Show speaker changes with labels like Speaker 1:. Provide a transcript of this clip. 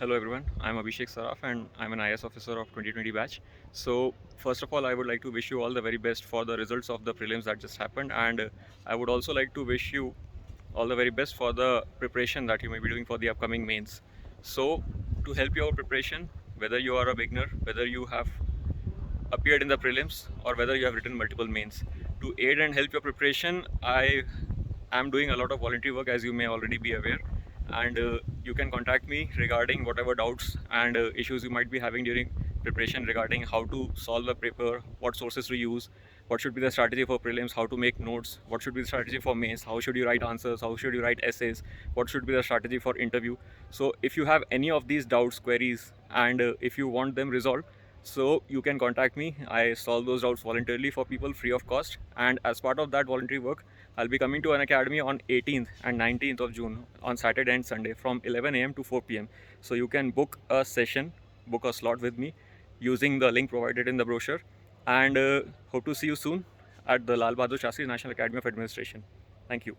Speaker 1: Hello everyone, I'm Abhishek Saraf and I'm an IS officer of 2020 batch. So first of all, I would like to wish you all the very best for the results of the prelims that just happened, and I would also like to wish you all the very best for the preparation that you may be doing for the upcoming mains. So to help your preparation, whether you are a beginner, whether you have appeared in the prelims or whether you have written multiple mains, to aid and help your preparation, I am doing a lot of voluntary work, as you may already be aware, and you can contact me regarding whatever doubts and issues you might be having during preparation regarding how to solve a paper, what sources to use, what should be the strategy for prelims, how to make notes, what should be the strategy for mains, how should you write answers, how should you write essays, what should be the strategy for interview. So if you have any of these doubts, queries, and if you want them resolved, so you can contact me. I solve those doubts voluntarily for people free of cost, and as part of that voluntary work, I'll be coming to an academy on 18th and 19th of June on Saturday and Sunday from 11 a.m. to 4 p.m. So you can book a session, book a slot with me using the link provided in the brochure, and hope to see you soon at the Lal Bahadur Shastri National Academy of Administration. Thank you.